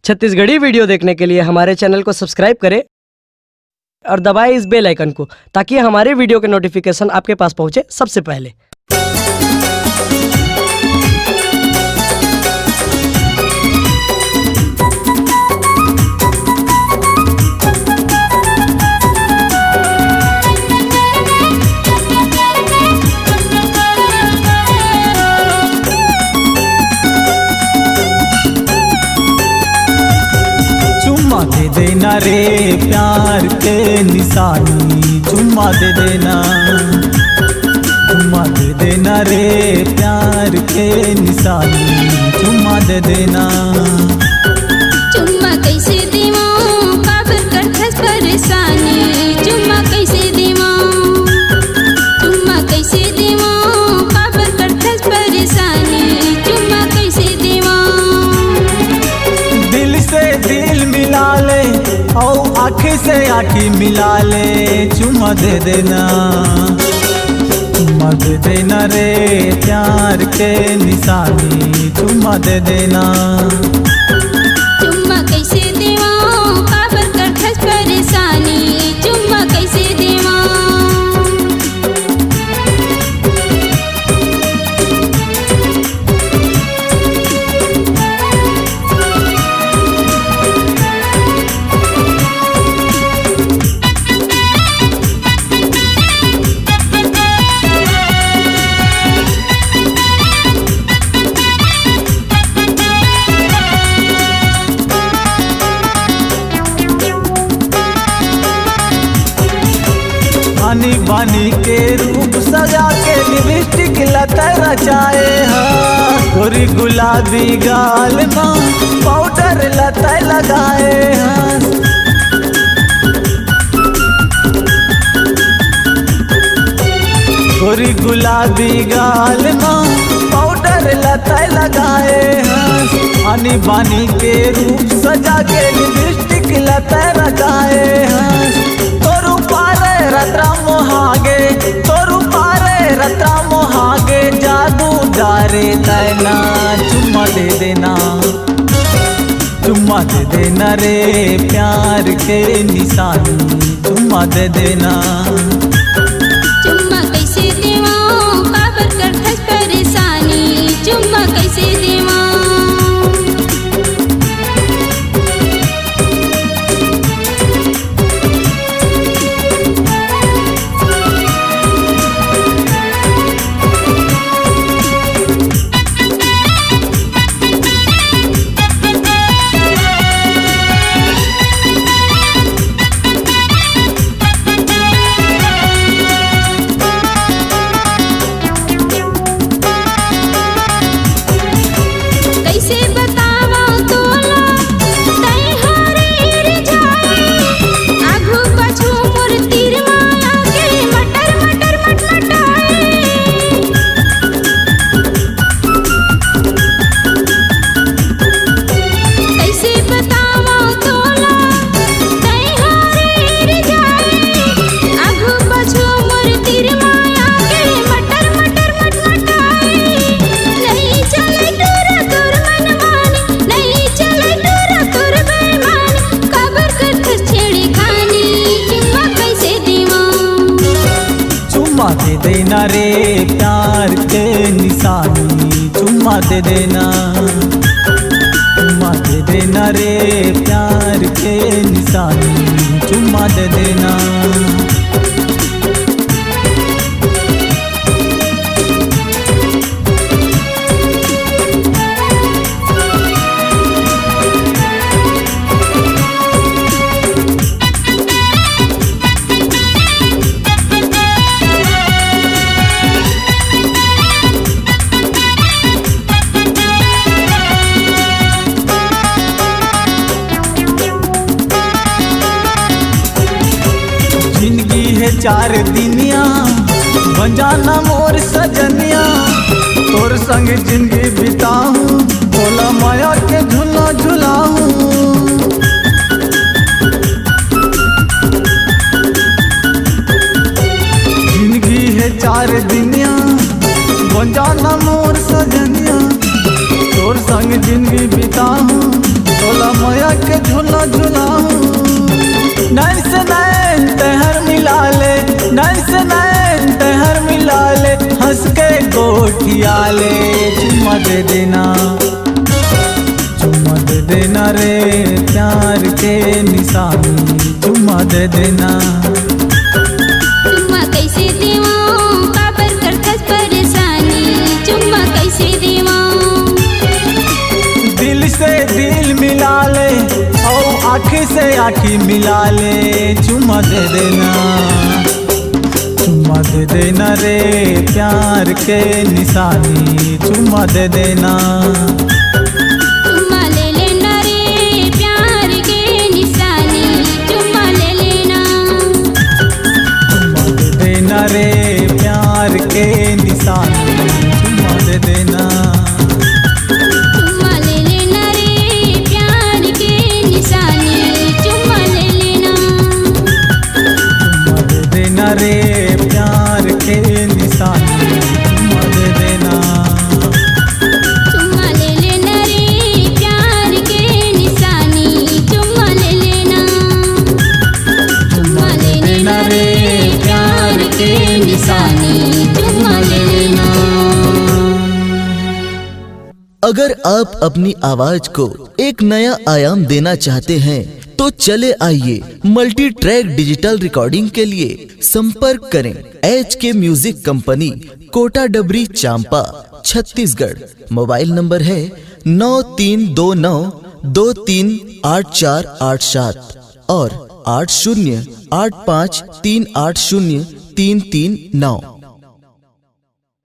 Chhattisgarhi video देखने के लिए हमारे चैनल को सब्सक्राइब करें और दबाएं इस बेल आइकन को, ताकि हमारे वीडियो के नोटिफिकेशन आपके पास पहुंचे सबसे पहले। चुम्मा दे देना रे प्यार के निशानी, चुम्मा दे देना, चुम्मा दे देना रे प्यार के निशानी, चुम्मा दे देना। चुम्मा कैसे देवा काबर करथस परेशानी, चुम्मा कैसे देवा, चुम्मा कैसे देवा काबर करथस परेशानी, चुम्मा कैसे देवा। दिल से दिल मिला ले और आँखी से आँखी मिला ले, चुम्मा दे देना, चुम्मा दे देना रे प्यार के निशानी, चुम्मा दे देना। चुम्मा कैसे देवा काबर करथस परेशानी, चुम्मा कैसे देवा। बानी बानी के रूप सजा के लिपस्टिक लता रचाए हाँ, गोरी गुलाबी गाल में पाउडर लता लगाए हाँ। गोरी गुलाबी गाल में पाउडर लता लगाए हाँ, बानी बानी के रूप सजा के लिपस्टिक लता रचाए हाँ। तोरू पारे रत्रा मोहागे, तोरू पारे रत्रा मोहागे, जादू डारे तैना, चुम्मा दे देना, चुम्मा दे देना रे प्यार के निशानी, चुम्मा दे देना। चुम्मा कैसे देवा काबर करथस परेशानी, चुम्मा कैसे देवा। कैसे बतावा तोला तै हरे रे जाए, आघू पाछू मोर तीर माया के मटर मटर मटमटाए। कैसे बतावा तोला तै हरे रे जाए, आघू पाछू मोर तीर माया के मटर मटर मटमटाए। नहीं चले डोरा तोर मनमानी, नहीं चले डोरा तोर बेईमानी, काबर करथस छेड़ी खानी, चुम्मा कैसे देवा। चुम्मा दे देना रे प्यार के निशानी, चुम्मा दे देना, चुम्मा दे देना रे प्यार के निशानी, चुम्मा दे देना। जिंदगी है चार दिनिया, बंजाना मोर सजनिया, तोर संग जिंदगी बिताऊं, तोला माया के झूला झुलाऊं। जिंदगी है चार दिनिया, बंजाना मोर सजनिया, तोर संग जिंदगी बिताऊं, तोला माया तोहरा के झूला झूलाऊं, नैन से नैन तहर मिला ले, नैन से नैन तहर मिला ले, हंस के गोठिया ले, चुम्मा दे देना, चुम्मा दे देना रे प्यार के निशानी, चुम्मा दे देना। चुम्मा कैसे देवां काबर करतस परेशानी, चुम्मा कैसे देवां। दिल से दिल मिला ले और आँखी से आँखी मिला ले, चुम्मा दे देना, चुम्मा दे देना रे प्यार के निशानी, चुम्मा दे देना। चुम्मा ले लेना रे प्यार के निशानी, चुम्मा ले लेना। चुम्मा दे देना रे प्यार के निशानी, चुम्मा दे देना। चुम्मा ले लेना रे प्यार के निशानी, चुम्मा ले लेना। चुम्मा दे देना रे प्यार के निशानी, चुम्मा दे देना। चुम्मा ले लेना रे प्यार के निशानी, चुम्मा ले लेना। चुम्मा ले लेना रे प्यार के निशानी, चुम्मा ले लेना। अगर आप अपनी आवाज को एक नया आयाम देना चाहते हैं तो चले आइए मल्टी ट्रैक डिजिटल रिकॉर्डिंग के लिए संपर्क करें HK म्यूजिक कंपनी, कोटा डबरी, चांपा, छत्तीसगढ़। मोबाइल नंबर है 9329238487 और 8085380339।